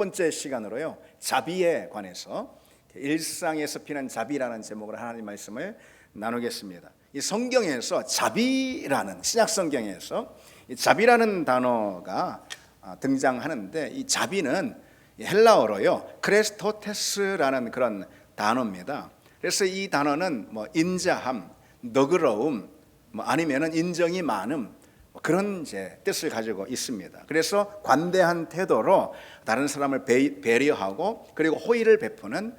번째 시간으로요, 자비에 관해서 일상에서 피는 자비라는 제목으로 하나님 말씀을 나누겠습니다. 이 성경에서 자비라는, 신약 성경에서 이 자비라는 단어가 등장하는데, 이 자비는 헬라어로요 크레스토테스라는 그런 단어입니다. 그래서 이 단어는 인자함, 너그러움, 아니면은 인정이 많음, 그런 뜻을 가지고 있습니다. 그래서 관대한 태도로 다른 사람을 배려하고 그리고 호의를 베푸는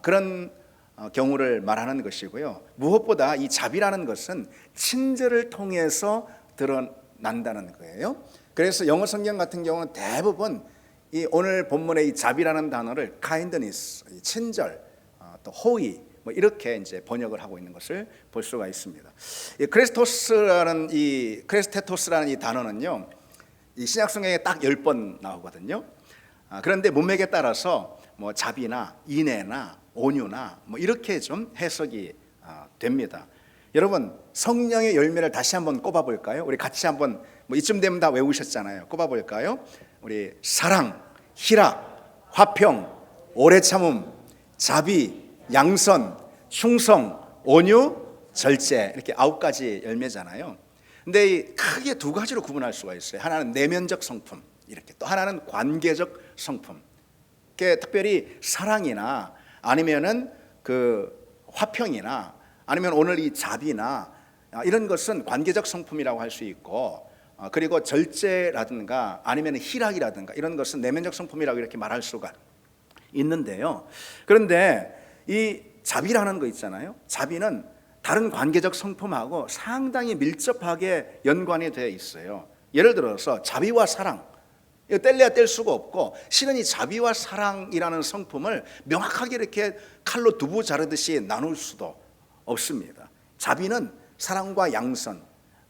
그런 경우를 말하는 것이고요. 무엇보다 이 자비라는 것은 친절을 통해서 드러난다는 거예요. 그래서 영어 성경 같은 경우는 대부분 이 오늘 본문의 이 자비라는 단어를 kindness, 친절, 또 호의, 이렇게 이제 번역을 하고 있는 것을 볼 수가 있습니다. 이 크레스토스라는 이 단어는요, 이 신약 성경에 딱 10번 나오거든요. 그런데 문맥에 따라서 자비나 인애나 온유나 이렇게 좀 해석이 됩니다. 여러분, 성령의 열매를 다시 한번 꼽아볼까요? 우리 같이 한번 이쯤 되면 다 외우셨잖아요. 꼽아볼까요? 우리 사랑, 희락, 화평, 오래 참음, 자비, 양선, 충성, 온유, 절제, 이렇게 9가지 열매잖아요. 근데 크게 2가지로 구분할 수가 있어요. 하나는 내면적 성품, 이렇게, 또 하나는 관계적 성품. 특별히 사랑이나 아니면은 그 화평이나 아니면 오늘 이 자비나 이런 것은 관계적 성품이라고 할 수 있고, 그리고 절제라든가 아니면 희락이라든가 이런 것은 내면적 성품이라고 이렇게 말할 수가 있는데요. 그런데 이 자비라는 거 있잖아요. 자비는 다른 관계적 성품하고 상당히 밀접하게 연관이 되어 있어요. 예를 들어서 자비와 사랑, 이거 뗄래야 뗄 수가 없고, 실은 이 자비와 사랑이라는 성품을 명확하게 이렇게 칼로 두부 자르듯이 나눌 수도 없습니다. 자비는 사랑과 양선,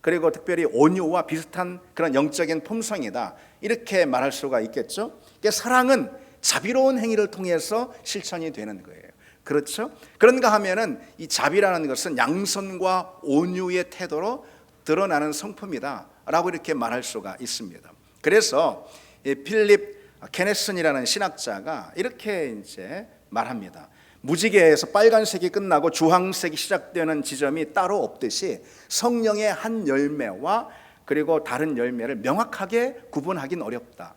그리고 특별히 온유와 비슷한 그런 영적인 품성이다, 이렇게 말할 수가 있겠죠. 그러니까 사랑은 자비로운 행위를 통해서 실천이 되는 거예요. 그렇죠? 그런가 하면은 이 자비라는 것은 양선과 온유의 태도로 드러나는 성품이다 라고 이렇게 말할 수가 있습니다. 그래서 필립 케네슨이라는 신학자가 이렇게 이제 말합니다. 무지개에서 빨간색이 끝나고 주황색이 시작되는 지점이 따로 없듯이 성령의 한 열매와 그리고 다른 열매를 명확하게 구분하기는 어렵다.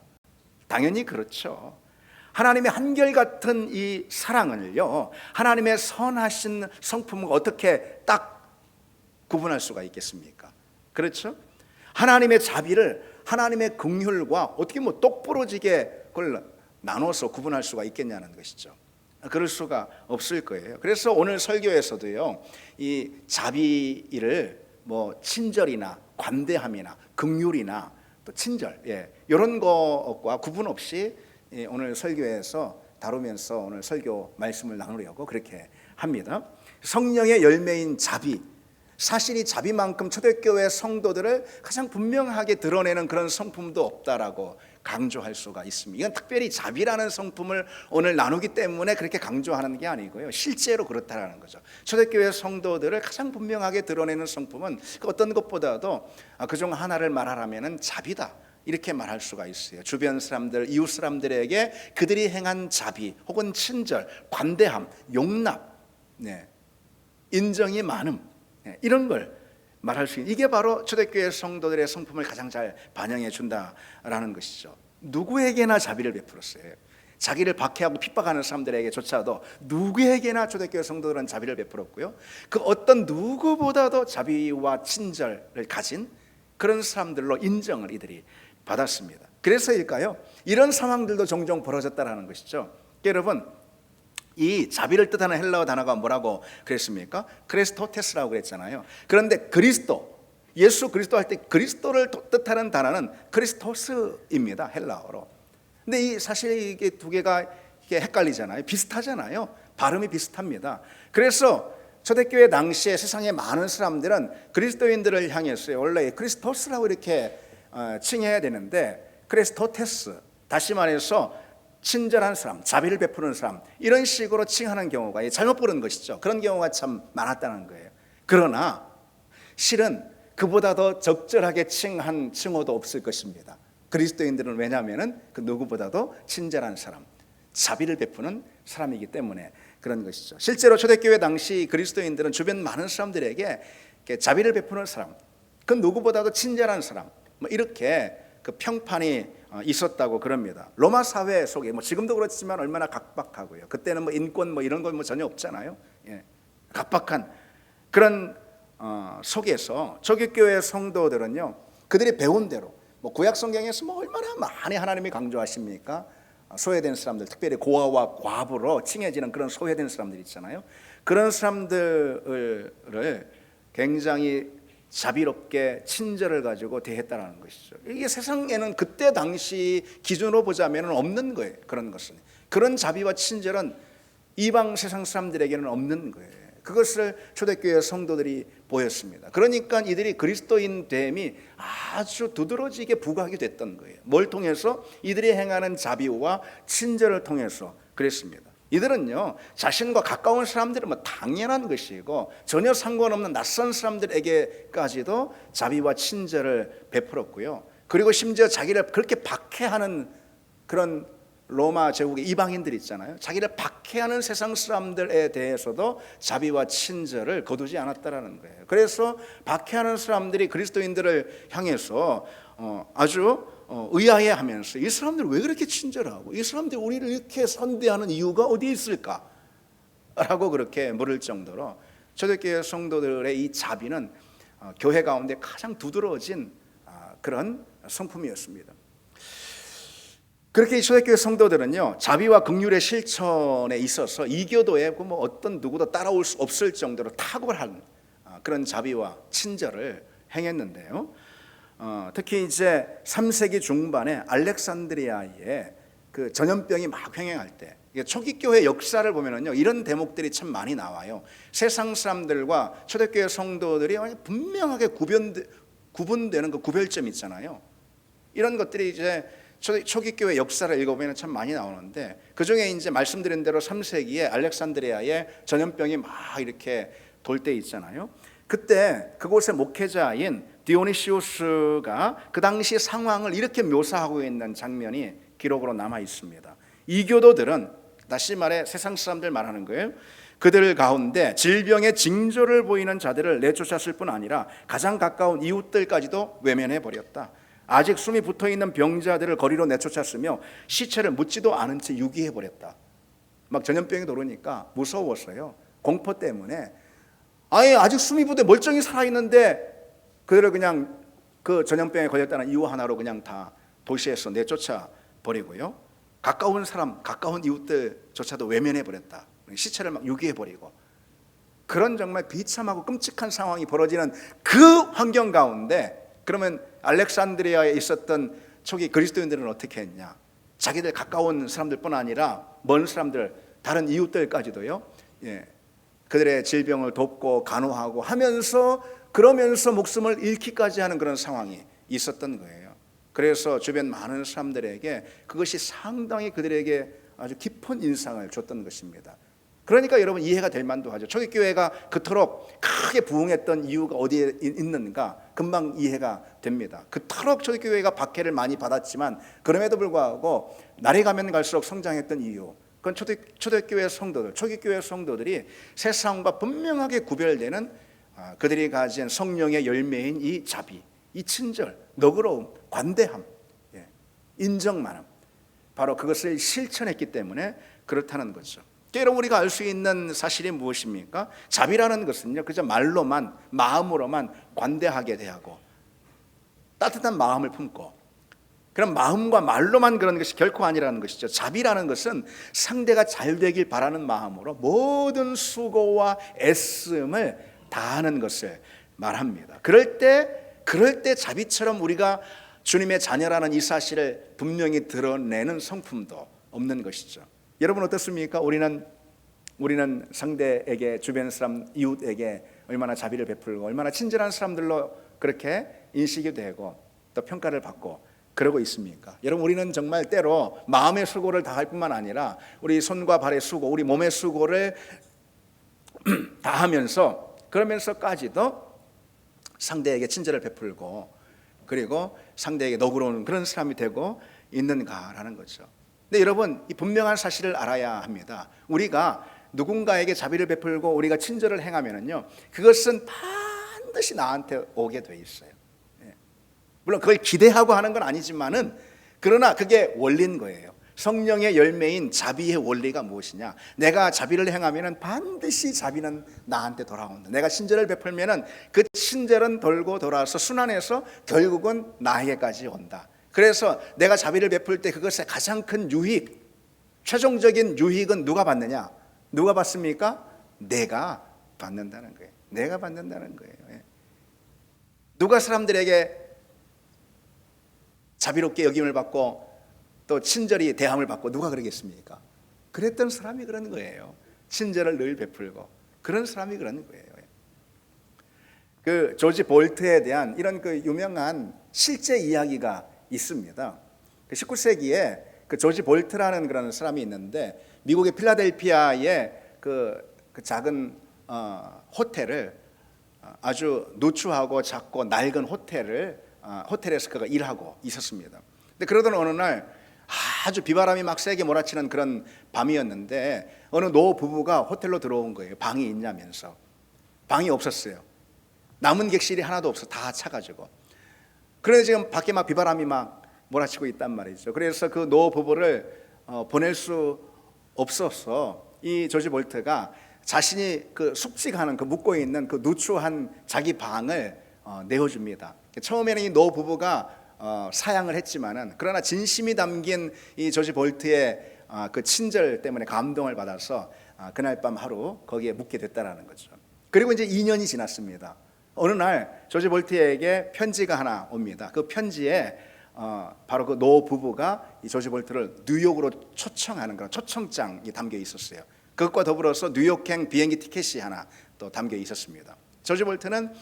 당연히 그렇죠. 하나님의 한결같은 이 사랑을요, 하나님의 선하신 성품을 어떻게 딱 구분할 수가 있겠습니까? 그렇죠? 하나님의 자비를 하나님의 긍휼과 어떻게 똑부러지게 그걸 나눠서 구분할 수가 있겠냐는 것이죠. 그럴 수가 없을 거예요. 그래서 오늘 설교에서도요, 이 자비를 친절이나 관대함이나 긍휼이나 또 친절, 이런 것과 구분 없이 오늘 설교에서 다루면서 오늘 설교 말씀을 나누려고 그렇게 합니다. 성령의 열매인 자비, 사실 이 자비만큼 초대교회 성도들을 가장 분명하게 드러내는 그런 성품도 없다라고 강조할 수가 있습니다. 이건 특별히 자비라는 성품을 오늘 나누기 때문에 그렇게 강조하는 게 아니고요, 실제로 그렇다라는 거죠. 초대교회 성도들을 가장 분명하게 드러내는 성품은 어떤 것보다도 그중 하나를 말하라면 자비다, 이렇게 말할 수가 있어요. 주변 사람들, 이웃 사람들에게 그들이 행한 자비 혹은 친절, 관대함, 용납, 인정이 많음, 이런 걸 말할 수 있는, 이게 바로 초대교회 성도들의 성품을 가장 잘 반영해 준다라는 것이죠. 누구에게나 자비를 베풀었어요. 자기를 박해하고 핍박하는 사람들에게조차도 누구에게나 초대교회 성도들은 자비를 베풀었고요, 그 어떤 누구보다도 자비와 친절을 가진 그런 사람들로 인정을 이들이 받았습니다. 그래서일까요? 이런 상황들도 종종 벌어졌다라는 것이죠. 여러분, 이 자비를 뜻하는 헬라어 단어가 뭐라고 그랬습니까? 크레스토테스라고 그랬잖아요. 그런데 그리스도, 예수 그리스도 할 때 그리스도를 뜻하는 단어는 크리스토스입니다, 헬라어로. 근데 사실 이게 두 개가 헷갈리잖아요. 비슷하잖아요. 발음이 비슷합니다. 그래서 초대교회 당시에 세상의 많은 사람들은 그리스도인들을 향했어요. 원래 크리스토스라고 이렇게 칭해야 되는데 크레스토테스, 다시 말해서 친절한 사람, 자비를 베푸는 사람, 이런 식으로 칭하는 경우가 잘못 부르는 것이죠. 그런 경우가 참 많았다는 거예요. 그러나 실은 그보다 더 적절하게 칭한 칭호도 없을 것입니다. 그리스도인들은 왜냐하면은 그 누구보다도 친절한 사람, 자비를 베푸는 사람이기 때문에 그런 것이죠. 실제로 초대교회 당시 그리스도인들은 주변 많은 사람들에게 자비를 베푸는 사람, 그 누구보다도 친절한 사람, 뭐 이렇게 그 평판이 있었다고 그럽니다. 로마 사회 속에 뭐 지금도 그렇지만 얼마나 각박하고요. 그때는 뭐 인권 뭐 이런 건 뭐 전혀 없잖아요. 예. 각박한 그런 속에서 초대교회 성도들은요, 그들이 배운 대로 뭐 구약 성경에서 뭐 얼마나 많이 하나님이 강조하십니까? 소외된 사람들, 특별히 고아와 과부로 칭해지는 그런 소외된 사람들 있잖아요. 그런 사람들을 굉장히 자비롭게 친절을 가지고 대했다는 것이죠. 이게 세상에는 그때 당시 기준으로 보자면 없는 거예요. 그런 것은, 그런 자비와 친절은 이방 세상 사람들에게는 없는 거예요. 그것을 초대교회 성도들이 보였습니다. 그러니까 이들이 그리스도인 됨이 아주 두드러지게 부각이 됐던 거예요. 뭘 통해서? 이들이 행하는 자비와 친절을 통해서 그랬습니다. 이들은요, 자신과 가까운 사람들은 뭐 당연한 것이고 전혀 상관없는 낯선 사람들에게까지도 자비와 친절을 베풀었고요. 그리고 심지어 자기를 그렇게 박해하는 그런 로마 제국의 이방인들 있잖아요. 자기를 박해하는 세상 사람들에 대해서도 자비와 친절을 거두지 않았다라는 거예요. 그래서 박해하는 사람들이 그리스도인들을 향해서 아주 의아해하면서 이 사람들 왜 그렇게 친절하고 이 사람들 우리를 이렇게 선대하는 이유가 어디 있을까? 라고 그렇게 물을 정도로 초대교회 성도들의 이 자비는 교회 가운데 가장 두드러진 그런 성품이었습니다. 그렇게 초대교회 성도들은요, 자비와 긍휼의 실천에 있어서 이교도에 뭐 어떤 누구도 따라올 수 없을 정도로 탁월한 그런 자비와 친절을 행했는데요. 특히 이제 3세기 중반에 알렉산드리아에 그 전염병이 막 횡행할 때, 초기 교회 역사를 보면은요, 이런 대목들이 참 많이 나와요. 세상 사람들과 초대교회 성도들이 분명하게 구분되는 그 구별점이 있잖아요. 이런 것들이 이제 초기 교회 역사를 읽어보면 참 많이 나오는데, 그 중에 이제 말씀드린 대로 3세기에 알렉산드리아에 전염병이 막 이렇게 돌 때 있잖아요. 그때 그곳의 목회자인 디오니시우스가 그 당시 상황을 이렇게 묘사하고 있는 장면이 기록으로 남아 있습니다. 이교도들은, 다시 말해 세상 사람들 말하는 거예요, 그들 가운데 질병의 징조를 보이는 자들을 내쫓았을 뿐 아니라 가장 가까운 이웃들까지도 외면해 버렸다. 아직 숨이 붙어있는 병자들을 거리로 내쫓았으며 시체를 묻지도 않은 채 유기해 버렸다. 막 전염병이 돌으니까 무서웠어요. 공포 때문에. 아직 숨이 붙어 멀쩡히 살아있는데 그들을 그냥 그 전염병에 걸렸다는 이유 하나로 그냥 다 도시에서 내쫓아 버리고요. 가까운 사람, 가까운 이웃들조차도 외면해 버렸다. 시체를 막 유기해 버리고. 그런 정말 비참하고 끔찍한 상황이 벌어지는 그 환경 가운데, 그러면 알렉산드리아에 있었던 초기 그리스도인들은 어떻게 했냐? 자기들 가까운 사람들뿐 아니라 먼 사람들, 다른 이웃들까지도요, 그들의 질병을 돕고 간호하고 하면서, 그러면서 목숨을 잃기까지 하는 그런 상황이 있었던 거예요. 그래서 주변 많은 사람들에게 그것이 상당히 그들에게 아주 깊은 인상을 줬던 것입니다. 그러니까 여러분 이해가 될 만도 하죠. 초대교회가 그토록 크게 부흥했던 이유가 어디에 있는가 금방 이해가 됩니다. 그토록 초대교회가 박해를 많이 받았지만 그럼에도 불구하고 날이 가면 갈수록 성장했던 이유, 그건 초대교회 성도들, 초기교회 성도들이 세상과 분명하게 구별되는 그들이 가진 성령의 열매인 이 자비, 이 친절, 너그러움, 관대함, 인정만함, 바로 그것을 실천했기 때문에 그렇다는 거죠. 여러분, 우리가 알 수 있는 사실이 무엇입니까? 자비라는 것은요, 그저 말로만, 마음으로만 관대하게 대하고 따뜻한 마음을 품고, 그런 마음과 말로만 그런 것이 결코 아니라는 것이죠. 자비라는 것은 상대가 잘 되길 바라는 마음으로 모든 수고와 애씀을 다하는 것을 말합니다. 그럴 때 자비처럼 우리가 주님의 자녀라는 이 사실을 분명히 드러내는 성품도 없는 것이죠. 여러분 어떻습니까? 우리는 상대에게, 주변 사람, 이웃에게 얼마나 자비를 베풀고 얼마나 친절한 사람들로 그렇게 인식이 되고 또 평가를 받고 그러고 있습니까? 여러분, 우리는 정말 때로 마음의 수고를 다할 뿐만 아니라 우리 손과 발의 수고, 우리 몸의 수고를 다하면서, 그러면서까지도 상대에게 친절을 베풀고 그리고 상대에게 너그러운 그런 사람이 되고 있는가라는 거죠. 근데 여러분, 이 분명한 사실을 알아야 합니다. 우리가 누군가에게 자비를 베풀고 우리가 친절을 행하면은요, 그것은 반드시 나한테 오게 돼 있어요. 물론 그걸 기대하고 하는 건 아니지만은, 그러나 그게 원리인 거예요. 성령의 열매인 자비의 원리가 무엇이냐? 내가 자비를 행하면은 반드시 자비는 나한테 돌아온다. 내가 친절을 베풀면은 그 친절은 돌고 돌아서 순환해서 결국은 나에게까지 온다. 그래서 내가 자비를 베풀 때 그것의 가장 큰 유익, 최종적인 유익은 누가 받느냐? 누가 받습니까? 내가 받는다는 거예요. 내가 받는다는 거예요. 누가 사람들에게 자비롭게 여김을 받고 또 친절히 대함을 받고 누가 그러겠습니까? 그랬던 사람이 그러는 거예요. 친절을 늘 베풀고 그런 사람이 그러는 거예요. 그 조지 볼트에 대한 이런 그 유명한 실제 이야기가 있습니다. 19세기에 그 조지 볼트라는 그런 사람이 있는데, 미국의 필라델피아의 그 작은 호텔을, 아주 누추하고 작고 낡은 호텔에서 그가 일하고 있었습니다. 근데 그러던 어느 날 아주 비바람이 막 세게 몰아치는 그런 밤이었는데, 어느 노 부부가 호텔로 들어온 거예요. 방이 있냐면서. 방이 없었어요. 남은 객실이 하나도 없어. 다 차가지고. 그런데 지금 밖에 막 비바람이 막 몰아치고 있단 말이죠. 그래서 그 노 부부를 보낼 수 없어서 이 조지 볼트가 자신이 그 숙직하는, 그 묵고 있는 그 누추한 자기 방을 내어줍니다. 처음에는 이 노 부부가 사양을 했지만은, 그러나 진심이 담긴 이 조지 볼트의 그 친절 때문에 감동을 받아서 그날 밤 하루 거기에 묵게 됐다라는 거죠. 그리고 이제 2년이 지났습니다. 어느 날 조지 볼트에게 편지가 하나 옵니다. 그 편지에 바로 그 노 부부가 이 조지 볼트를 뉴욕으로 초청하는 그런 초청장이 담겨 있었어요. 그것과 더불어서 뉴욕행 비행기 티켓이 하나 또 담겨 있었습니다. 조지 볼트는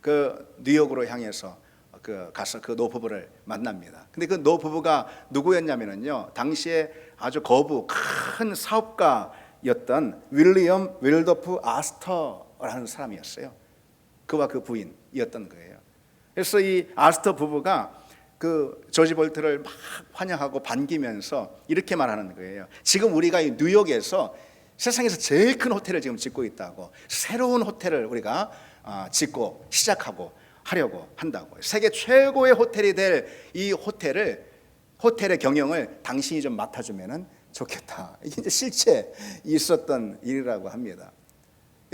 그 뉴욕으로 향해서 가서 그 노 부부를 만납니다. 근데 그 노 부부가 누구였냐면요, 당시에 아주 거부 큰 사업가였던 윌리엄 윌더프 아스터라는 사람이었어요. 그와 그 부인이었던 거예요. 그래서 이 아스터 부부가 그 조지 볼트를 막 환영하고 반기면서 이렇게 말하는 거예요. 지금 우리가 이 뉴욕에서 세상에서 제일 큰 호텔을 지금 짓고 있다고, 새로운 호텔을 우리가 짓고 시작하고 하려고 한다고. 세계 최고의 호텔이 될 이 호텔의 경영을 당신이 좀 맡아주면 좋겠다. 이게 이제 실제 있었던 일이라고 합니다.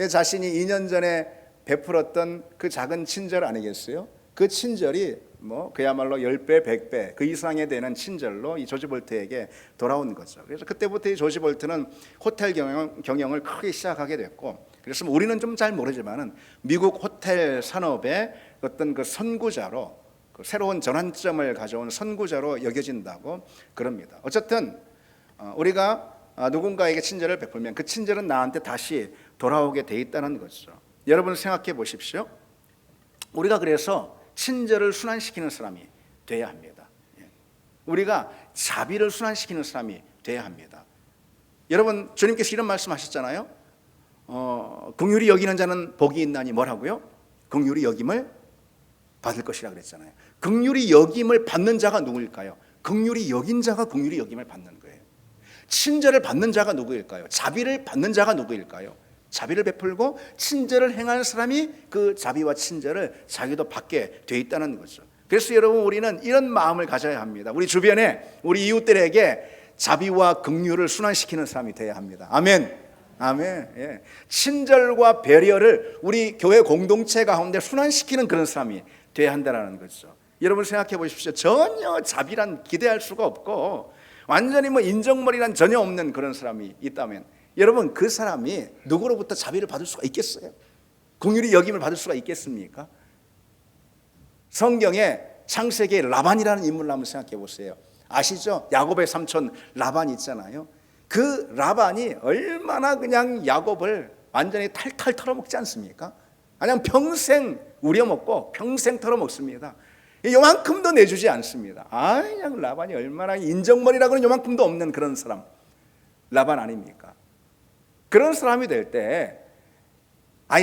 자신이 2년 전에 베풀었던 그 작은 친절 아니겠어요? 그 친절이 뭐 그야말로 10배, 100배 그 이상에 되는 친절로 이 조지 볼트에게 돌아온 거죠. 그래서 그때부터 이 조지 볼트는 호텔 경영을 크게 시작하게 됐고, 그래서 우리는 좀 잘 모르지만은 미국 호텔 산업의 어떤 그 선구자로, 그 새로운 전환점을 가져온 선구자로 여겨진다고 그럽니다. 어쨌든 우리가 누군가에게 친절을 베풀면 그 친절은 나한테 다시 돌아오게 돼 있다는 거죠. 여러분 생각해 보십시오. 우리가 그래서 친절을 순환시키는 사람이 돼야 합니다. 우리가 자비를 순환시키는 사람이 돼야 합니다. 여러분, 주님께서 이런 말씀하셨잖아요. 긍휼히 여기는 자는 복이 있나니 뭐라고요? 긍휼히 여김을 받을 것이라 그랬잖아요. 긍휼히 여김을 받는 자가 누구일까요? 긍휼히 여긴 자가 긍휼히 여김을 받는 거예요. 친절을 받는 자가 누구일까요? 자비를 받는 자가 누구일까요? 자비를 베풀고 친절을 행하는 사람이 그 자비와 친절을 자기도 받게 돼 있다는 거죠. 그래서 여러분, 우리는 이런 마음을 가져야 합니다. 우리 주변에 우리 이웃들에게 자비와 긍휼을 순환시키는 사람이 되어야 합니다. 아멘. 아멘. 예. 친절과 배려를 우리 교회 공동체 가운데 순환시키는 그런 사람이 되어야 한다는 거죠. 여러분 생각해 보십시오. 전혀 자비란 기대할 수가 없고 완전히 뭐 인정머리란 전혀 없는 그런 사람이 있다면, 여러분 그 사람이 누구로부터 자비를 받을 수가 있겠어요? 긍휼히 여김을 받을 수가 있겠습니까? 성경에 창세기에 라반이라는 인물을 한번 생각해 보세요. 아시죠? 야곱의 삼촌 라반 있잖아요. 그 라반이 얼마나 그냥 야곱을 완전히 탈탈 털어먹지 않습니까? 그냥 평생 우려먹고 평생 털어먹습니다. 요만큼도 내주지 않습니다. 그냥 라반이 얼마나 인정머리라고는 요만큼도 없는 그런 사람, 라반 아닙니까? 그런 사람이 될 때,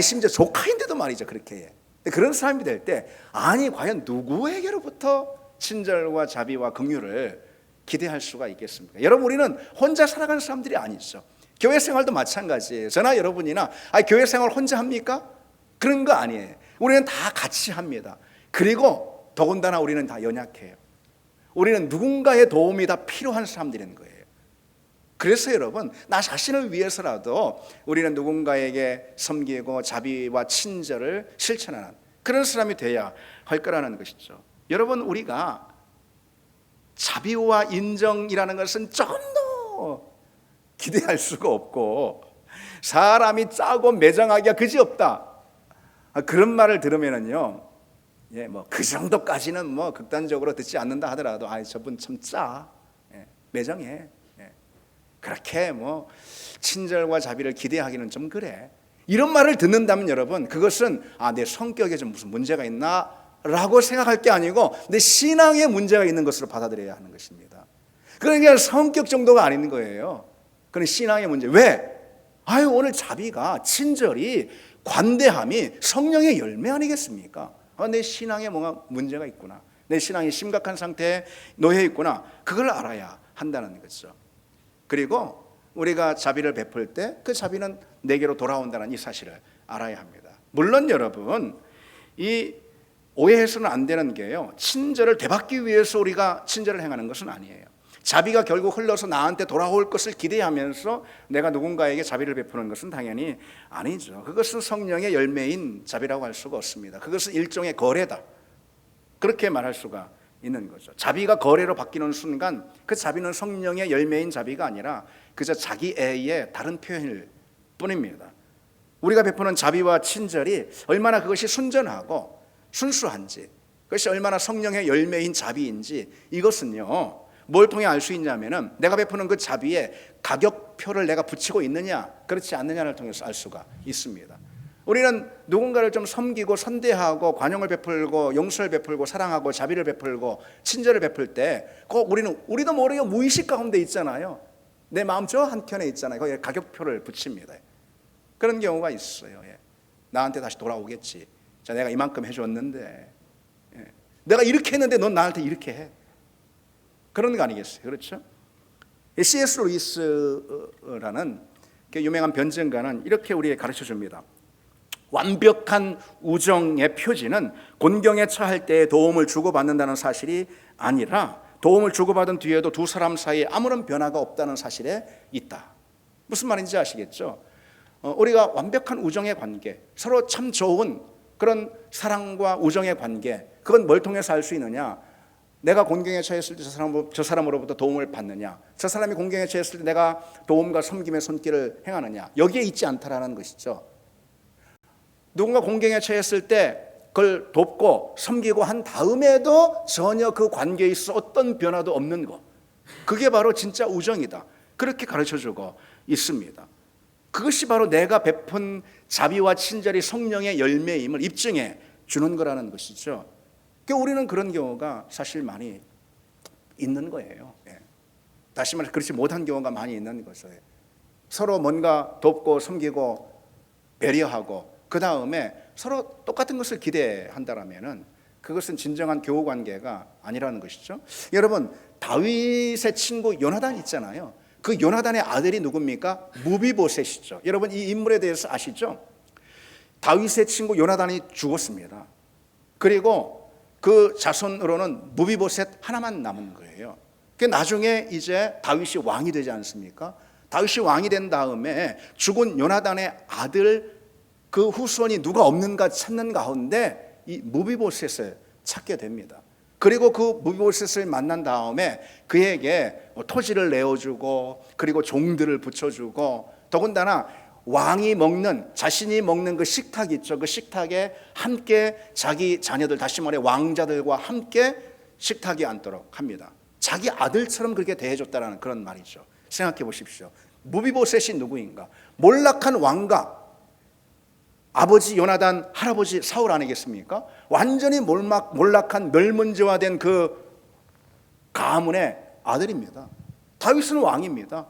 심지어 조카인데도 말이죠, 그렇게 해. 그런 사람이 될 때 아니 과연 누구에게로부터 친절과 자비와 긍휼을 기대할 수가 있겠습니까? 여러분, 우리는 혼자 살아가는 사람들이 아니죠. 교회 생활도 마찬가지예요. 저나 여러분이나 교회 생활 혼자 합니까? 그런 거 아니에요. 우리는 다 같이 합니다. 그리고 더군다나 우리는 다 연약해요. 우리는 누군가의 도움이 다 필요한 사람들인 거예요. 그래서 여러분, 나 자신을 위해서라도 우리는 누군가에게 섬기고 자비와 친절을 실천하는 그런 사람이 돼야 할 거라는 것이죠. 여러분, 우리가 자비와 인정이라는 것은 조금도 기대할 수가 없고 사람이 짜고 매정하기가 그지없다, 그런 말을 들으면은요, 뭐 그 정도까지는 뭐 극단적으로 듣지 않는다 하더라도 저분 참 짜, 매정해, 그렇게 뭐 친절과 자비를 기대하기는 좀 그래, 이런 말을 듣는다면 여러분, 그것은 내 성격에 좀 무슨 문제가 있나 라고 생각할 게 아니고 내 신앙에 문제가 있는 것으로 받아들여야 하는 것입니다. 그러니까 성격 정도가 아닌 거예요. 그건 신앙의 문제. 왜? 오늘 자비가, 친절이, 관대함이 성령의 열매 아니겠습니까? 내 신앙에 뭔가 문제가 있구나, 내 신앙이 심각한 상태에 놓여 있구나, 그걸 알아야 한다는 거죠. 그리고 우리가 자비를 베풀 때 그 자비는 내게로 돌아온다는 이 사실을 알아야 합니다. 물론 여러분, 이 오해해서는 안 되는 게요, 친절을 되받기 위해서 우리가 친절을 행하는 것은 아니에요. 자비가 결국 흘러서 나한테 돌아올 것을 기대하면서 내가 누군가에게 자비를 베푸는 것은 당연히 아니죠. 그것은 성령의 열매인 자비라고 할 수가 없습니다. 그것은 일종의 거래다, 그렇게 말할 수가 있는 거죠. 자비가 거래로 바뀌는 순간 그 자비는 성령의 열매인 자비가 아니라 그저 자기애의 다른 표현일 뿐입니다. 우리가 베푸는 자비와 친절이 얼마나 그것이 순전하고 순수한지, 그것이 얼마나 성령의 열매인 자비인지, 이것은요 뭘 통해 알 수 있냐면은 내가 베푸는 그 자비에 가격표를 내가 붙이고 있느냐 그렇지 않느냐를 통해서 알 수가 있습니다. 우리는 누군가를 좀 섬기고 선대하고 관용을 베풀고 용서를 베풀고 사랑하고 자비를 베풀고 친절을 베풀 때 꼭 우리도 모르게 무의식 가운데 있잖아요. 내 마음 저 한켠에 있잖아요. 거기에 가격표를 붙입니다. 그런 경우가 있어요. 나한테 다시 돌아오겠지. 자, 내가 이만큼 해줬는데, 내가 이렇게 했는데 넌 나한테 이렇게 해. 그런 거 아니겠어요? 그렇죠? C.S. 루이스라는 유명한 변증가는 이렇게 우리에게 가르쳐 줍니다. 완벽한 우정의 표지는 곤경에 처할 때에 도움을 주고받는다는 사실이 아니라 도움을 주고받은 뒤에도 두 사람 사이에 아무런 변화가 없다는 사실에 있다. 무슨 말인지 아시겠죠? 우리가 완벽한 우정의 관계, 서로 참 좋은 그런 사랑과 우정의 관계, 그건 뭘 통해서 알 수 있느냐? 내가 곤경에 처했을 때 저 사람으로부터 도움을 받느냐, 저 사람이 곤경에 처했을 때 내가 도움과 섬김의 손길을 행하느냐, 여기에 있지 않다라는 것이죠. 누군가 곤경에 처했을 때 그걸 돕고 섬기고 한 다음에도 전혀 그 관계에 있어 어떤 변화도 없는 것, 그게 바로 진짜 우정이다, 그렇게 가르쳐주고 있습니다. 그것이 바로 내가 베푼 자비와 친절이 성령의 열매임을 입증해 주는 거라는 것이죠. 그러니까 우리는 그런 경우가 사실 많이 있는 거예요. 다시 말해 그렇지 못한 경우가 많이 있는 거죠. 서로 뭔가 돕고 섬기고 배려하고 그 다음에 서로 똑같은 것을 기대한다라면은 그것은 진정한 교우 관계가 아니라는 것이죠. 여러분, 다윗의 친구 요나단 있잖아요. 그 요나단의 아들이 누굽니까? 무비보셋이죠. 여러분, 이 인물에 대해서 아시죠? 다윗의 친구 요나단이 죽었습니다. 그리고 그 자손으로는 무비보셋 하나만 남은 거예요. 그 나중에 이제 다윗이 왕이 되지 않습니까? 다윗이 왕이 된 다음에 죽은 요나단의 아들 그 후손이 누가 없는가 찾는 가운데 이 무비보셋을 찾게 됩니다. 그리고 그 무비보셋을 만난 다음에 그에게 토지를 내어주고 그리고 종들을 붙여주고, 더군다나 왕이 먹는, 자신이 먹는 그 식탁 있죠. 그 식탁에 함께 자기 자녀들, 다시 말해 왕자들과 함께 식탁에 앉도록 합니다. 자기 아들처럼 그렇게 대해줬다는 그런 말이죠. 생각해 보십시오. 무비보셋이 누구인가? 몰락한 왕가, 아버지 요나단, 할아버지 사울 아니겠습니까? 완전히 몰락한 멸문지화된 그 가문의 아들입니다. 다윗은 왕입니다.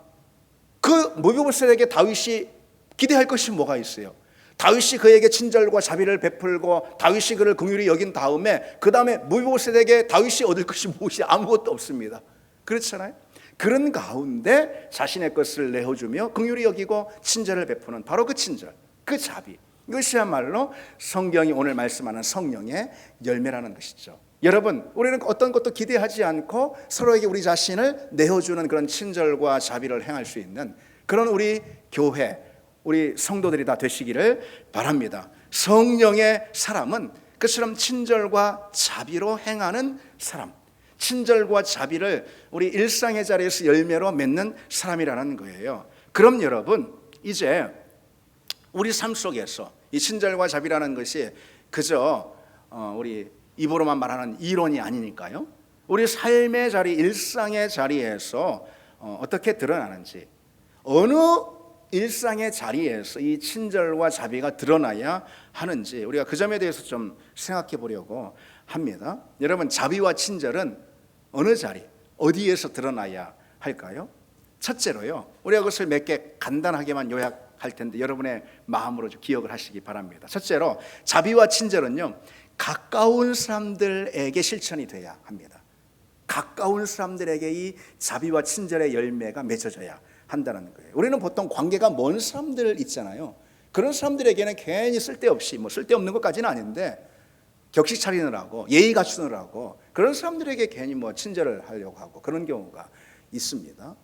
그 무비보셋에게 다윗이 기대할 것이 뭐가 있어요? 다윗이 그에게 친절과 자비를 베풀고 다윗이 그를 긍휼히 여긴 다음에 그 다음에 무보셋에게 다윗이 얻을 것이 무엇이 아무것도 없습니다. 그렇잖아요. 그런 가운데 자신의 것을 내어주며 긍휼히 여기고 친절을 베푸는 바로 그 친절, 그 자비, 이것이야말로 성경이 오늘 말씀하는 성령의 열매라는 것이죠. 여러분, 우리는 어떤 것도 기대하지 않고 서로에게 우리 자신을 내어주는 그런 친절과 자비를 행할 수 있는 그런 우리 교회, 우리 성도들이 다 되시기를 바랍니다. 성령의 사람은 그처럼 친절과 자비로 행하는 사람, 친절과 자비를 우리 일상의 자리에서 열매로 맺는 사람이라는 거예요. 그럼 여러분, 이제 우리 삶 속에서 이 친절과 자비라는 것이 그저 우리 입으로만 말하는 이론이 아니니까요. 우리 삶의 자리, 일상의 자리에서 어떻게 드러나는지, 어느 일상의 자리에서 이 친절과 자비가 드러나야 하는지 우리가 그 점에 대해서 좀 생각해 보려고 합니다. 여러분, 자비와 친절은 어느 자리, 어디에서 드러나야 할까요? 첫째로요, 우리가 그것을 몇 개 간단하게만 요약할 텐데 여러분의 마음으로 좀 기억을 하시기 바랍니다. 첫째로, 자비와 친절은요, 가까운 사람들에게 실천이 돼야 합니다. 가까운 사람들에게 이 자비와 친절의 열매가 맺어져야 한다는 거예요. 우리는 보통 관계가 먼 사람들 있잖아요. 그런 사람들에게는 괜히 쓸데없이, 쓸데없는 것까지는 아닌데 격식 차리느라고, 예의 갖추느라고 그런 사람들에게 괜히 친절을 하려고 하고 그런 경우가 있습니다.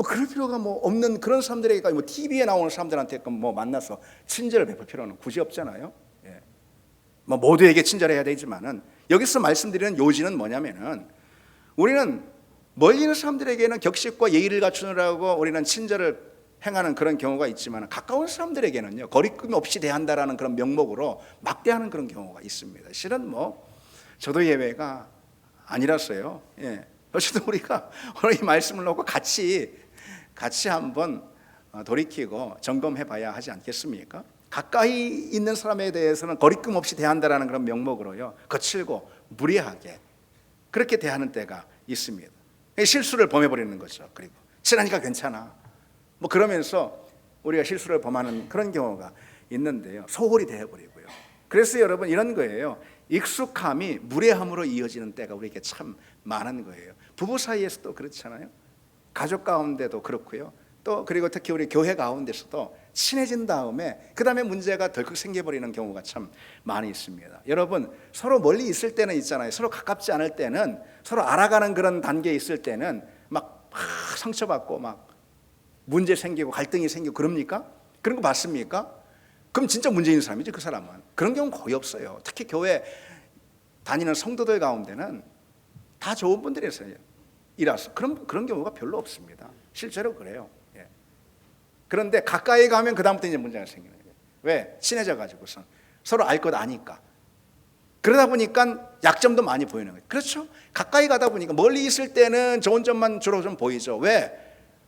그럴 필요가 없는 그런 사람들에게 TV에 나오는 사람들한테 만나서 친절을 베풀 필요는 굳이 없잖아요. 예. 모두에게 친절해야 되지만은 여기서 말씀드리는 요지는 뭐냐면은 우리는 멀리 있는 사람들에게는 격식과 예의를 갖추느라고 우리는 친절을 행하는 그런 경우가 있지만 가까운 사람들에게는요, 거리낌 없이 대한다라는 그런 명목으로 막대하는 그런 경우가 있습니다. 실은 저도 예외가 아니라서요. 예. 어쨌든 우리가 오늘 이 말씀을 놓고 같이 한번 돌이키고 점검해 봐야 하지 않겠습니까? 가까이 있는 사람에 대해서는 거리낌 없이 대한다라는 그런 명목으로요, 거칠고 무례하게 그렇게 대하는 때가 있습니다. 실수를 범해버리는 거죠. 그리고 친하니까 괜찮아 그러면서 우리가 실수를 범하는 그런 경우가 있는데요, 소홀히 대해버리고요. 그래서 여러분, 이런 거예요. 익숙함이 무례함으로 이어지는 때가 우리에게 참 많은 거예요. 부부 사이에서도 그렇잖아요. 가족 가운데도 그렇고요. 또 그리고 특히 우리 교회 가운데서도 친해진 다음에 그 다음에 문제가 덜컥 생겨버리는 경우가 참 많이 있습니다. 여러분, 서로 멀리 있을 때는 있잖아요. 서로 가깝지 않을 때는, 서로 알아가는 그런 단계에 있을 때는 막 상처받고 문제 생기고 갈등이 생기고 그럽니까? 그런 거 맞습니까? 그럼 진짜 문제 있는 사람이지, 그 사람은. 그런 경우는 거의 없어요. 특히 교회 다니는 성도들 가운데는 다 좋은 분들이라서 그런 경우가 별로 없습니다. 실제로 그래요. 예. 그런데 가까이 가면 그 다음부터 이제 문제가 생기는 거예요. 왜? 친해져 가지고서 서로 알 것 아니까. 그러다 보니까 약점도 많이 보이는 거예요. 그렇죠? 가까이 가다 보니까 멀리 있을 때는 좋은 점만 주로 좀 보이죠. 왜?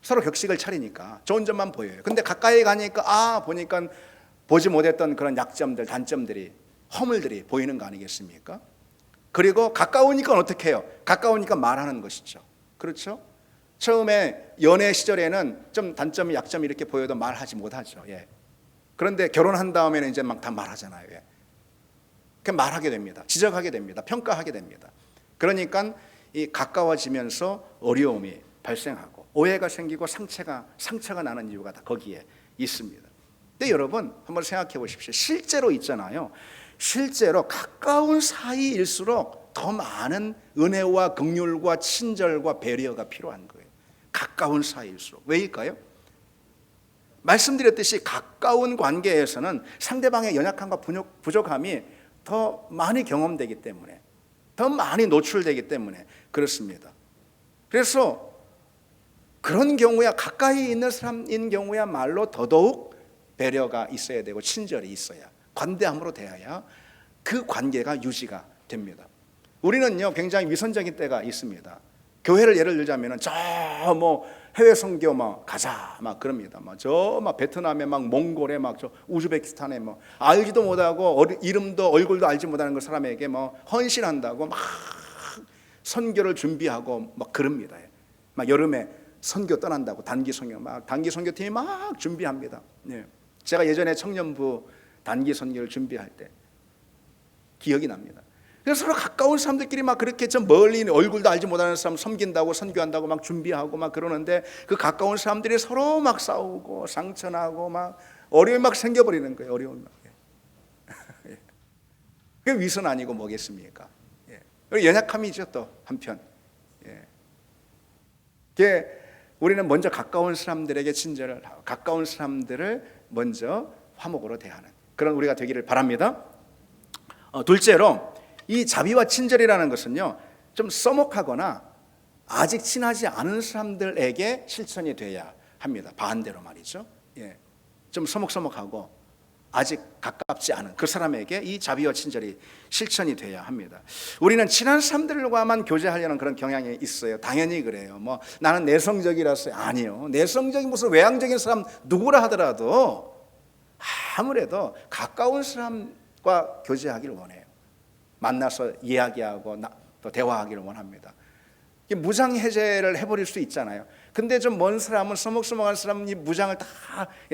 서로 격식을 차리니까 좋은 점만 보여요. 근데 가까이 가니까 보니까 보지 못했던 그런 약점들, 단점들이, 허물들이 보이는 거 아니겠습니까? 그리고 가까우니까 어떻게 해요? 가까우니까 말하는 것이죠. 그렇죠? 처음에 연애 시절에는 좀 단점이, 약점이 이렇게 보여도 말하지 못하죠. 예. 그런데 결혼한 다음에는 이제 다 말하잖아요. 예. 그냥 말하게 됩니다. 지적하게 됩니다. 평가하게 됩니다. 그러니까 이 가까워지면서 어려움이 발생하고 오해가 생기고 상처가 나는 이유가 다 거기에 있습니다. 근데 여러분, 한번 생각해 보십시오. 실제로 있잖아요. 실제로 가까운 사이일수록 더 많은 은혜와 긍휼과 친절과 배려가 필요한 거예요. 가까운 사이일수록. 왜일까요? 말씀드렸듯이 가까운 관계에서는 상대방의 연약함과 부족함이 더 많이 경험되기 때문에, 더 많이 노출되기 때문에 그렇습니다. 그래서 그런 경우야, 가까이 있는 사람인 경우야말로 더더욱 배려가 있어야 되고 친절이 있어야, 관대함으로 대해야 그 관계가 유지가 됩니다. 우리는요, 굉장히 위선적인 때가 있습니다. 교회를 예를 들자면은 해외 선교 가자 그럽니다. 베트남에 몽골에 우즈베키스탄에 알지도 못하고 이름도 얼굴도 알지 못하는 그 사람에게 헌신한다고 선교를 준비하고 그럽니다. 여름에 선교 떠난다고 단기 선교팀이 준비합니다. 네. 제가 예전에 청년부 단기 선교를 준비할 때 기억이 납니다. 그래서 서로 가까운 사람들끼리 막 그렇게 좀 멀리 얼굴도 알지 못하는 사람 섬긴다고 선교한다고 막 준비하고 막 그러는데 그 가까운 사람들이 서로 막 싸우고 상처나고 막 어려움이 막 생겨버리는 거예요. 어려움이 막. 그게 위선 아니고 뭐겠습니까? 연약함이죠 또 한편. 우리는 먼저 가까운 사람들에게 친절을 하고 가까운 사람들을 먼저 화목으로 대하는 그런 우리가 되기를 바랍니다. 둘째로 이 자비와 친절이라는 것은요 좀 써먹하거나 아직 친하지 않은 사람들에게 실천이 돼야 합니다. 반대로 말이죠. 좀 서먹서먹하고 아직 가깝지 않은 그 사람에게 이 자비와 친절이 실천이 돼야 합니다. 우리는 친한 사람들과만 교제하려는 그런 경향이 있어요. 당연히 그래요. 뭐 나는 내성적이라서 아니요. 내성적인 무슨 외향적인 사람 누구라 하더라도 아무래도 가까운 사람과 교제하기를 원해요. 만나서 이야기하고 또 대화하기를 원합니다. 무장해제를 해버릴 수 있잖아요. 근데 좀 먼 사람은 서먹서먹한 사람이 무장을 다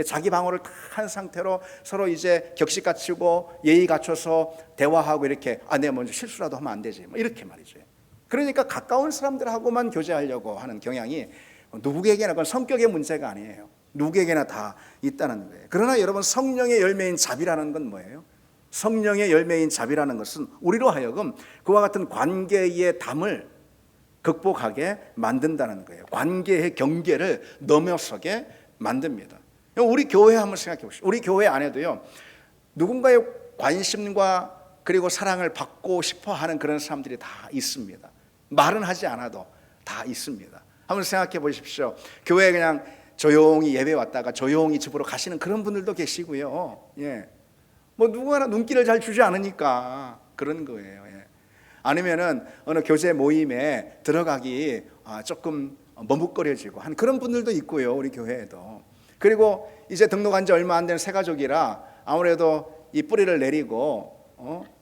자기 방어를 다 한 상태로 서로 이제 격식 갖추고 예의 갖춰서 대화하고 이렇게 내가 먼저 실수라도 하면 안 되지 뭐 이렇게 말이죠. 그러니까 가까운 사람들하고만 교제하려고 하는 경향이 누구에게나 그건 성격의 문제가 아니에요. 누구에게나 다 있다는 거예요. 그러나 여러분 성령의 열매인 자비라는 건 뭐예요? 성령의 열매인 자비라는 것은 우리로 하여금 그와 같은 관계의 담을 극복하게 만든다는 거예요. 관계의 경계를 넘어서게 만듭니다. 우리 교회 한번 생각해 보십시오. 우리 교회 안에도요 누군가의 관심과 그리고 사랑을 받고 싶어 하는 그런 사람들이 다 있습니다. 말은 하지 않아도 다 있습니다. 한번 생각해 보십시오. 교회에 그냥 조용히 예배 왔다가 조용히 집으로 가시는 그런 분들도 계시고요. 뭐 누구나 눈길을 잘 주지 않으니까 그런 거예요. 아니면은 어느 교제 모임에 들어가기 조금 머뭇거려지고 한 그런 분들도 있고요. 우리 교회에도. 그리고 이제 등록한 지 얼마 안 된 새가족이라 아무래도 이 뿌리를 내리고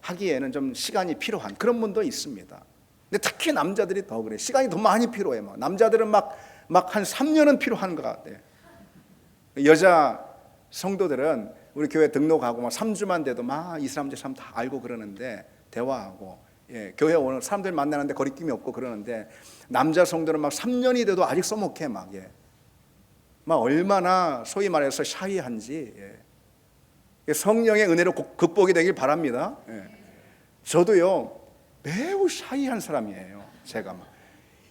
하기에는 좀 시간이 필요한 그런 분도 있습니다. 근데 특히 남자들이 더 그래. 시간이 더 많이 필요해요. 남자들은 막 한 3년은 필요한 것 같아요. 여자 성도들은 우리 교회 등록하고 막 3주만 돼도 막 이 사람 저 사람 다 알고 그러는데 대화하고 교회 오는 사람들 만나는데 거리낌이 없고 그러는데 남자 성도는 막 3년이 돼도 아직 써먹해 막 얼마나 소위 말해서 샤이한지 성령의 은혜로 극복이 되길 바랍니다. 저도요 매우 샤이한 사람이에요. 제가 막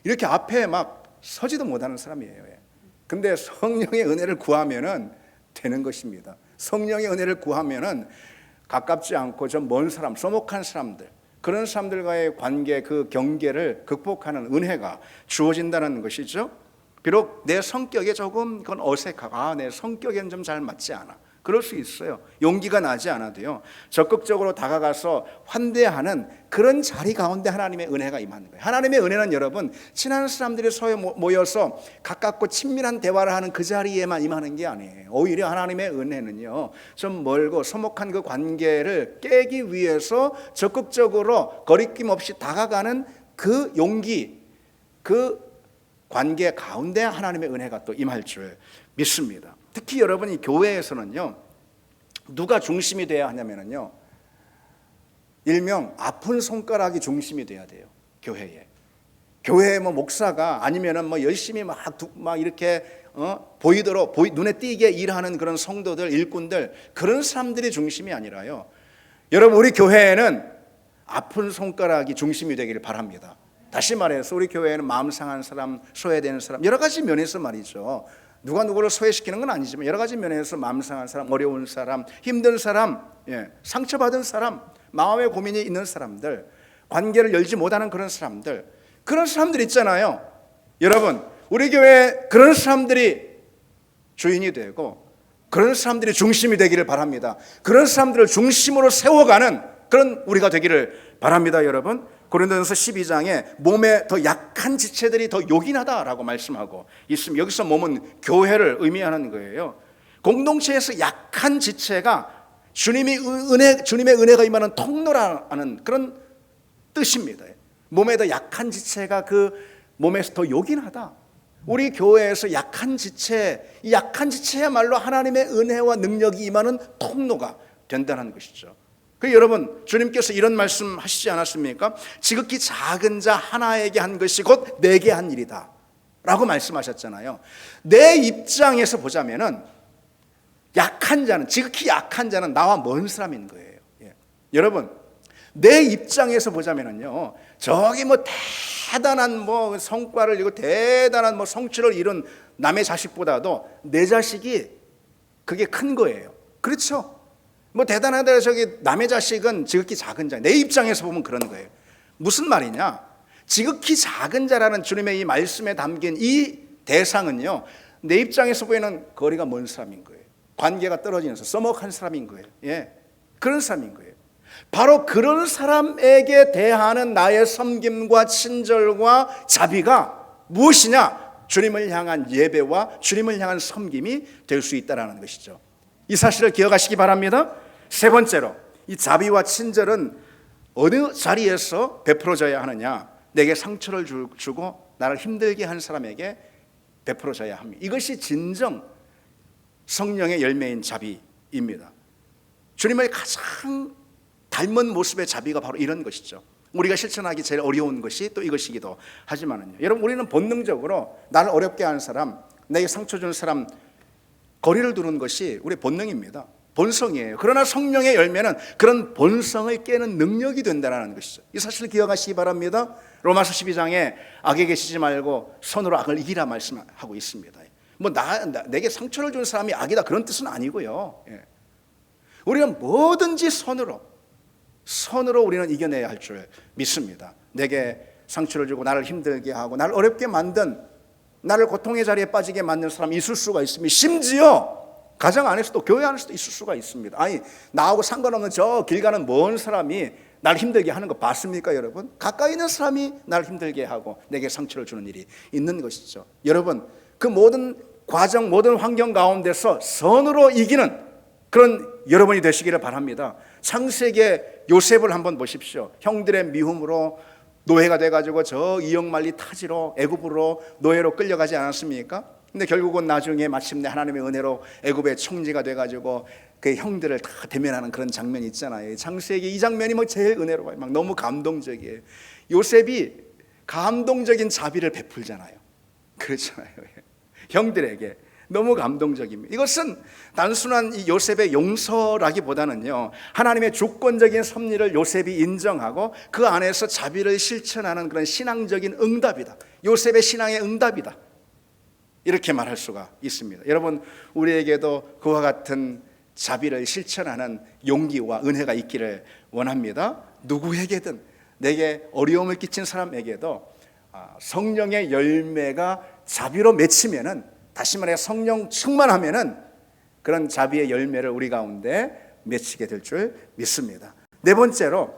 이렇게 앞에 막 서지도 못하는 사람이에요. 근데 성령의 은혜를 구하면은 되는 것입니다. 성령의 은혜를 구하면은 가깝지 않고 좀 먼 사람, 써먹한 사람들 그런 사람들과의 관계 그 경계를 극복하는 은혜가 주어진다는 것이죠. 비록 내 성격에 조금 그건 어색하고 내 성격에는 좀 잘 맞지 않아. 그럴 수 있어요. 용기가 나지 않아도요. 적극적으로 다가가서 환대하는 그런 자리 가운데 하나님의 은혜가 임하는 거예요. 하나님의 은혜는 여러분 친한 사람들이 모여서 가깝고 친밀한 대화를 하는 그 자리에만 임하는 게 아니에요. 오히려 하나님의 은혜는요. 좀 멀고 서먹한 그 관계를 깨기 위해서 적극적으로 거리낌 없이 다가가는 그 용기, 그 관계 가운데 하나님의 은혜가 또 임할 줄 믿습니다. 특히 여러분이 교회에서는요 누가 중심이 돼야 하냐면요 일명 아픈 손가락이 중심이 돼야 돼요. 교회에 뭐 목사가 아니면은 뭐 열심히 막 이렇게 보이도록 눈에 띄게 일하는 그런 성도들 일꾼들 그런 사람들이 중심이 아니라요. 여러분 우리 교회에는 아픈 손가락이 중심이 되기를 바랍니다. 다시 말해서 우리 교회에는 마음 상한 사람, 소외되는 사람 여러 가지 면에서 말이죠. 누가 누구를 소외시키는 건 아니지만 여러 가지 면에서 마음 상한 사람, 어려운 사람, 힘든 사람, 상처받은 사람, 마음의 고민이 있는 사람들, 관계를 열지 못하는 그런 사람들 있잖아요. 여러분 우리 교회에 그런 사람들이 주인이 되고 그런 사람들이 중심이 되기를 바랍니다. 그런 사람들을 중심으로 세워가는 그런 우리가 되기를 바랍니다. 여러분 고린도전서 12장에 몸에 더 약한 지체들이 더 요긴하다라고 말씀하고 있습니다. 여기서 몸은 교회를 의미하는 거예요. 공동체에서 약한 지체가 주님의 은혜가 임하는 통로라는 그런 뜻입니다. 몸에 더 약한 지체가 그 몸에서 더 요긴하다. 우리 교회에서 약한 지체, 이 약한 지체야말로 하나님의 은혜와 능력이 임하는 통로가 된다는 것이죠. 그 여러분, 주님께서 이런 말씀 하시지 않았습니까? 지극히 작은 자 하나에게 한 것이 곧 내게 한 일이다 라고 말씀하셨잖아요. 내 입장에서 보자면은 약한 자는, 지극히 약한 자는 나와 먼 사람인 거예요. 예. 여러분, 내 입장에서 보자면은요, 저기 뭐 대단한 뭐 성과를 이루고 대단한 뭐 성취를 이룬 남의 자식보다도 내 자식이 그게 큰 거예요. 그렇죠? 뭐 대단하다 저기 남의 자식은 지극히 작은 자. 내 입장에서 보면 그런 거예요. 무슨 말이냐? 지극히 작은 자라는 주님의 이 말씀에 담긴 이 대상은요, 내 입장에서 보이는 거리가 먼 사람인 거예요. 관계가 떨어지면서 써먹한 사람인 거예요. 예, 그런 사람인 거예요. 바로 그런 사람에게 대하는 나의 섬김과 친절과 자비가 무엇이냐? 주님을 향한 예배와 주님을 향한 섬김이 될 수 있다는 것이죠. 이 사실을 기억하시기 바랍니다. 세 번째로, 이 자비와 친절은 어느 자리에서 베풀어져야 하느냐? 내게 상처를 주고 나를 힘들게 한 사람에게 베풀어져야 합니다. 이것이 진정 성령의 열매인 자비입니다. 주님을 가장 닮은 모습의 자비가 바로 이런 것이죠. 우리가 실천하기 제일 어려운 것이 또 이것이기도 하지만은요, 여러분, 우리는 본능적으로 나를 어렵게 하는 사람, 내게 상처 주는 사람 거리를 두는 것이 우리의 본능입니다. 본성이에요. 그러나 성령의 열매는 그런 본성을 깨는 능력이 된다는 것이죠. 이 사실을 기억하시기 바랍니다. 로마서 12장에 악에게 지지 말고 선으로 악을 이기라 말씀하고 있습니다. 뭐 내게 상처를 준 사람이 악이다 그런 뜻은 아니고요. 예. 우리는 뭐든지 선으로 우리는 이겨내야 할 줄 믿습니다. 내게 상처를 주고 나를 힘들게 하고 나를 어렵게 만든, 나를 고통의 자리에 빠지게 만든 사람이 있을 수가 있습니다. 심지어 가정 안에서도 교회 안에서도 있을 수가 있습니다. 아니, 나하고 상관없는 저 길 가는 먼 사람이 나를 힘들게 하는 거 봤습니까, 여러분? 가까이 있는 사람이 나를 힘들게 하고 내게 상처를 주는 일이 있는 것이죠. 여러분, 그 모든 과정, 모든 환경 가운데서 선으로 이기는 그런 여러분이 되시기를 바랍니다. 창세기의 요셉을 한번 보십시오. 형들의 미움으로 노예가 돼가지고 저 이역만리 타지로 애굽으로 노예로 끌려가지 않았습니까? 근데 결국은 나중에 마침내 하나님의 은혜로 애굽의 총리가 돼가지고 그 형들을 다 대면하는 그런 장면이 있잖아요. 창세기 이 장면이 뭐 제일 은혜로워요. 막 너무 감동적이에요. 요셉이 감동적인 자비를 베풀잖아요. 그렇잖아요. 형들에게 너무 감동적입니다. 이것은 단순한 이 요셉의 용서라기보다는요, 하나님의 주권적인 섭리를 요셉이 인정하고 그 안에서 자비를 실천하는 그런 신앙적인 응답이다. 요셉의 신앙의 응답이다. 이렇게 말할 수가 있습니다. 여러분, 우리에게도 그와 같은 자비를 실천하는 용기와 은혜가 있기를 원합니다. 누구에게든, 내게 어려움을 끼친 사람에게도 성령의 열매가 자비로 맺히면은, 다시 말해 성령 충만하면은 그런 자비의 열매를 우리 가운데 맺히게 될 줄 믿습니다. 네 번째로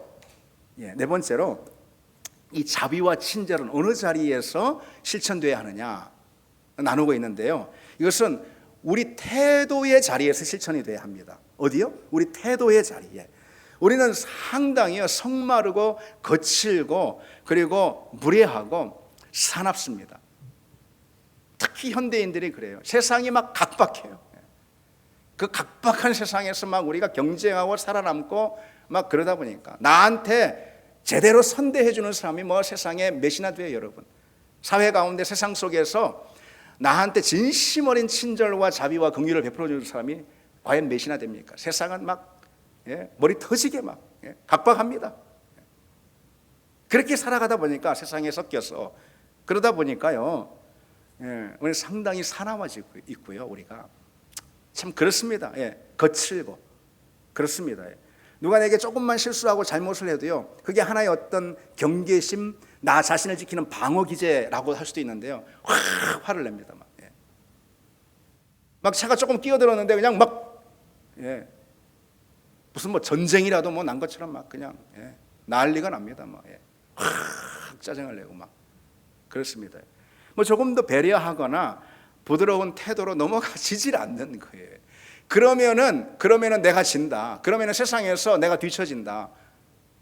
이 자비와 친절은 어느 자리에서 실천돼야 하느냐 나누고 있는데요. 이것은 우리 태도의 자리에서 실천이 돼야 합니다. 어디요? 우리 태도의 자리에. 우리는 상당히 성마르고 거칠고 그리고 무례하고 사납습니다. 특히 현대인들이 그래요. 세상이 막 각박해요. 그 각박한 세상에서 막 우리가 경쟁하고 살아남고 막 그러다 보니까 나한테 제대로 선대해 주는 사람이 뭐 세상에 몇이나 돼요, 여러분. 사회 가운데 세상 속에서 나한테 진심 어린 친절과 자비와 긍휼을 베풀어 주는 사람이 과연 몇이나 됩니까? 세상은 막 머리 터지게 막 각박합니다. 그렇게 살아가다 보니까 세상에 섞여서 그러다 보니까요, 우리 상당히 사나워지고 있고요. 우리가 참 그렇습니다. 거칠고 그렇습니다. 누가 내게 조금만 실수하고 잘못을 해도요, 그게 하나의 어떤 경계심, 나 자신을 지키는 방어 기제라고 할 수도 있는데요, 확 화를 냅니다. 막 차가 조금 끼어들었는데 그냥 막 무슨 뭐 전쟁이라도 뭐 난 것처럼 막 그냥 난리가 납니다. 확 짜증을 내고 막 그렇습니다. 뭐 조금 더 배려하거나 부드러운 태도로 넘어가지질 않는 거예요. 그러면은 내가 진다. 그러면은 세상에서 내가 뒤처진다.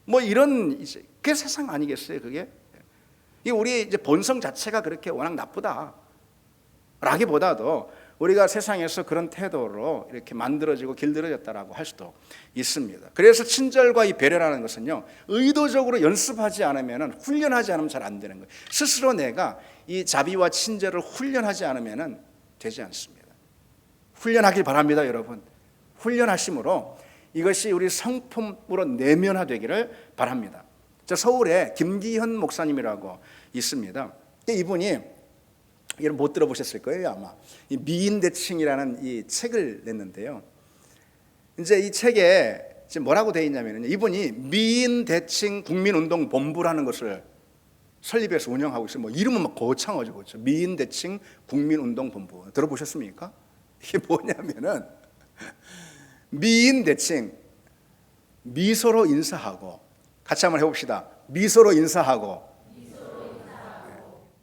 뭐 이런 그게 세상 아니겠어요, 그게? 이 우리 이제 본성 자체가 그렇게 워낙 나쁘다. 라기보다도 우리가 세상에서 그런 태도로 이렇게 만들어지고 길들여졌다라고 할 수도 있습니다. 그래서 친절과 이 배려라는 것은요, 의도적으로 연습하지 않으면, 훈련하지 않으면 잘 안 되는 거예요. 스스로 내가 이 자비와 친절을 훈련하지 않으면 되지 않습니다. 훈련하길 바랍니다, 여러분. 훈련하심으로 이것이 우리 성품으로 내면화되기를 바랍니다. 저 서울에 김기현 목사님이라고 있습니다. 이분이 이런 못 들어보셨을 거예요, 아마. 이 미인대칭이라는 이 책을 냈는데요. 이제 이 책에 지금 뭐라고 되어 있냐면요, 이분이 미인대칭 국민운동본부라는 것을 설립해서 운영하고 있어요. 뭐 이름은 막 거창하죠, 그렇죠? 미인대칭 국민운동본부 들어보셨습니까? 이게 뭐냐면은 미인대칭, 미소로 인사하고, 같이 한번 해봅시다. 미소로 인사하고,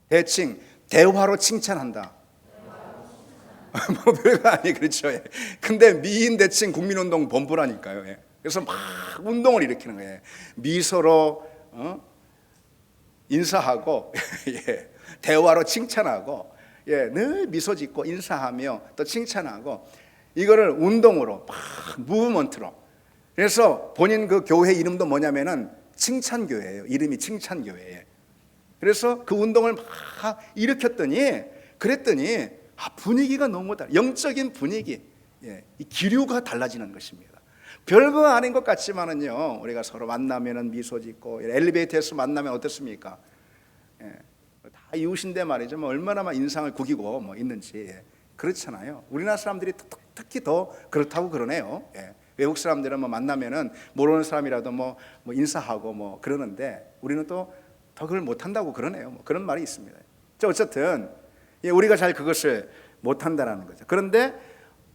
대칭, 대화로 칭찬한다. 뭐 별거 아니에요, 그렇죠? 근데 미인대칭 국민운동 본부라니까요. 그래서 막 운동을 일으키는 거예요. 미소로 인사하고, 대화로 칭찬하고, 늘 미소 짓고 인사하며 또 칭찬하고, 이거를 운동으로 막 무브먼트로. 그래서 본인 그 교회 이름도 뭐냐면은 칭찬교회예요. 이름이 칭찬교회예요. 그래서 그 운동을 막 그랬더니 분위기가 너무 달라. 영적인 분위기, 이 기류가 달라지는 것입니다. 별거 아닌 것 같지만은요, 우리가 서로 만나면은 미소 짓고, 엘리베이터에서 만나면 어떻습니까? 다 이웃인데 말이죠. 뭐 얼마나 막 인상을 구기고 뭐 있는지. 그렇잖아요. 우리나라 사람들이 특히 더 그렇다고 그러네요. 외국 사람들은 뭐 만나면은 모르는 사람이라도 뭐 인사하고 뭐 그러는데, 우리는 또 더 그걸 못한다고 그러네요. 뭐 그런 말이 있습니다. 어쨌든 우리가 잘 그것을 못한다라는 거죠. 그런데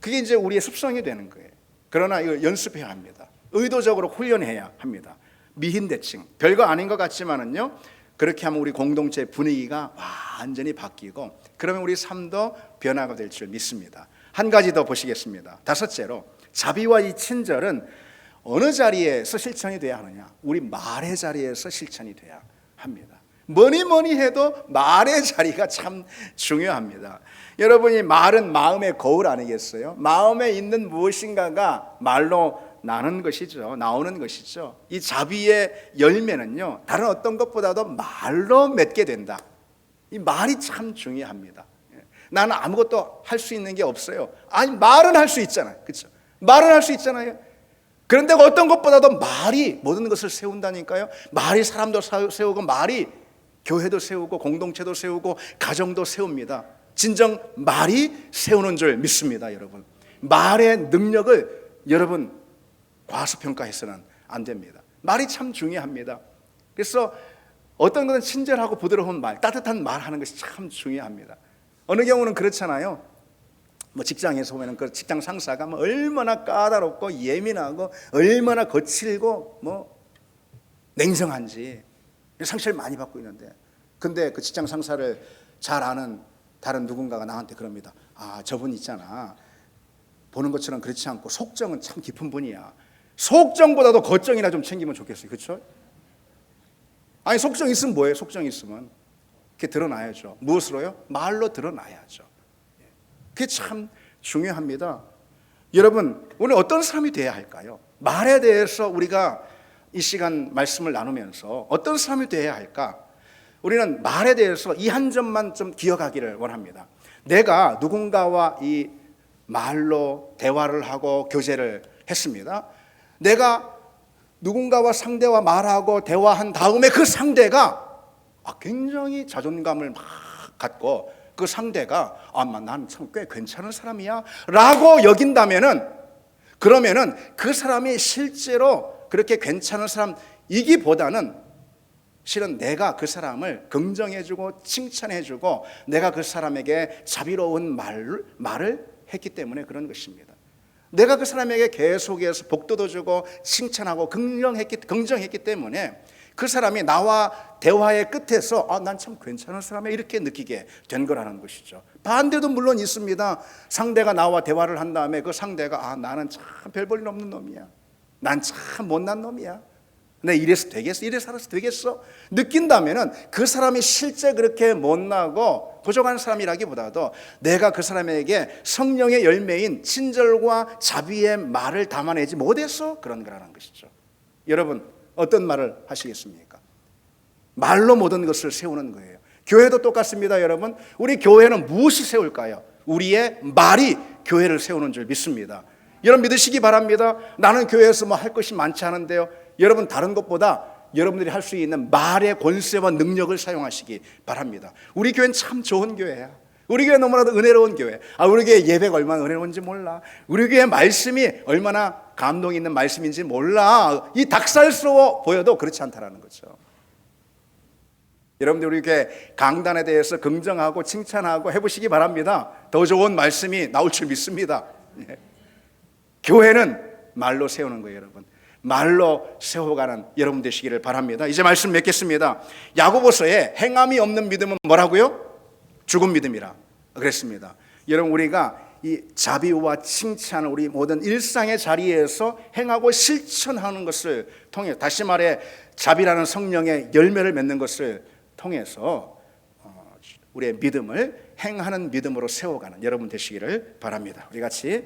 그게 이제 우리의 습성이 되는 거예요. 그러나 이걸 연습해야 합니다. 의도적으로 훈련해야 합니다. 미인대칭, 별거 아닌 것 같지만은요, 그렇게 하면 우리 공동체 분위기가 완전히 바뀌고, 그러면 우리 삶도 변화가 될 줄 믿습니다. 한 가지 더 보시겠습니다. 다섯째로, 자비와 이 친절은 어느 자리에서 실천이 돼야 하느냐? 우리 말의 자리에서 실천이 돼야 합니다. 뭐니 해도 말의 자리가 참 중요합니다. 여러분이 말은 마음의 거울 아니겠어요? 마음에 있는 무엇인가가 말로 나오는 것이죠. 이 자비의 열매는요, 다른 어떤 것보다도 말로 맺게 된다. 이 말이 참 중요합니다. 나는 아무것도 할 수 있는 게 없어요. 아니, 말은 할 수 있잖아요. 그렇죠? 말은 할 수 있잖아요. 그런데 어떤 것보다도 말이 모든 것을 세운다니까요. 말이 사람도 세우고, 말이 교회도 세우고, 공동체도 세우고, 가정도 세웁니다. 진정 말이 세우는 줄 믿습니다, 여러분. 말의 능력을 여러분 과소평가해서는 안 됩니다. 말이 참 중요합니다. 그래서 어떤 것은 친절하고 부드러운 말, 따뜻한 말 하는 것이 참 중요합니다. 어느 경우는 그렇잖아요. 뭐 직장에서 보면 그 직장 상사가 뭐 얼마나 까다롭고 예민하고 얼마나 거칠고 뭐 냉정한지 상처를 많이 받고 있는데, 근데 그 직장 상사를 잘 아는 다른 누군가가 나한테 그럽니다. 저분 있잖아, 보는 것처럼 그렇지 않고 속정은 참 깊은 분이야. 속정보다도 겉정이나 좀 챙기면 좋겠어요. 그렇죠? 아니, 속정 있으면 뭐예요? 속정 있으면 그게 드러나야죠. 무엇으로요? 말로 드러나야죠. 그게 참 중요합니다. 여러분, 오늘 어떤 사람이 돼야 할까요? 말에 대해서 우리가 이 시간 말씀을 나누면서 어떤 사람이 돼야 할까? 우리는 말에 대해서 이 한 점만 좀 기억하기를 원합니다. 내가 누군가와 이 말로 대화를 하고 교제를 했습니다. 내가 누군가와 상대와 말하고 대화한 다음에 그 상대가 굉장히 자존감을 막 갖고, 그 상대가 난 참 꽤 괜찮은 사람이야 라고 여긴다면은, 그러면은 그 사람이 실제로 그렇게 괜찮은 사람이기보다는 실은 내가 그 사람을 긍정해주고 칭찬해주고 내가 그 사람에게 자비로운 말을 했기 때문에 그런 것입니다. 내가 그 사람에게 계속해서 복도도 주고 칭찬하고 긍정했기 때문에 그 사람이 나와 대화의 끝에서 난 참 괜찮은 사람이야 이렇게 느끼게 된 거라는 것이죠. 반대도 물론 있습니다. 상대가 나와 대화를 한 다음에 그 상대가 나는 참 별 볼 일 없는 놈이야, 난 참 못난 놈이야, 내 이래서 되겠어? 이래 살아서 되겠어? 느낀다면은 그 사람이 실제 그렇게 못나고 부족한 사람이라기보다도 내가 그 사람에게 성령의 열매인 친절과 자비의 말을 담아내지 못해서 그런 거라는 것이죠. 여러분 어떤 말을 하시겠습니까? 말로 모든 것을 세우는 거예요. 교회도 똑같습니다. 여러분 우리 교회는 무엇이 세울까요? 우리의 말이 교회를 세우는 줄 믿습니다. 여러분 믿으시기 바랍니다. 나는 교회에서 뭐 할 것이 많지 않은데요. 여러분 다른 것보다 여러분들이 할 수 있는 말의 권세와 능력을 사용하시기 바랍니다. 우리 교회는 참 좋은 교회야. 우리 교회 너무나도 은혜로운 교회. 우리 교회 예배가 얼마나 은혜로운지 몰라. 우리 교회 말씀이 얼마나 감동 있는 말씀인지 몰라. 이 닭살스러워 보여도 그렇지 않다라는 거죠. 여러분들 우리 교회 강단에 대해서 긍정하고 칭찬하고 해보시기 바랍니다. 더 좋은 말씀이 나올 줄 믿습니다. 교회는 말로 세우는 거예요, 여러분. 말로 세워가는 여러분 되시기를 바랍니다. 이제 말씀 맺겠습니다. 야고보서에 행함이 없는 믿음은 뭐라고요? 죽은 믿음이라 그랬습니다. 여러분 우리가 이 자비와 칭찬을 우리 모든 일상의 자리에서 행하고 실천하는 것을 통해, 다시 말해 자비라는 성령의 열매를 맺는 것을 통해서 우리의 믿음을 행하는 믿음으로 세워가는 여러분 되시기를 바랍니다. 우리 같이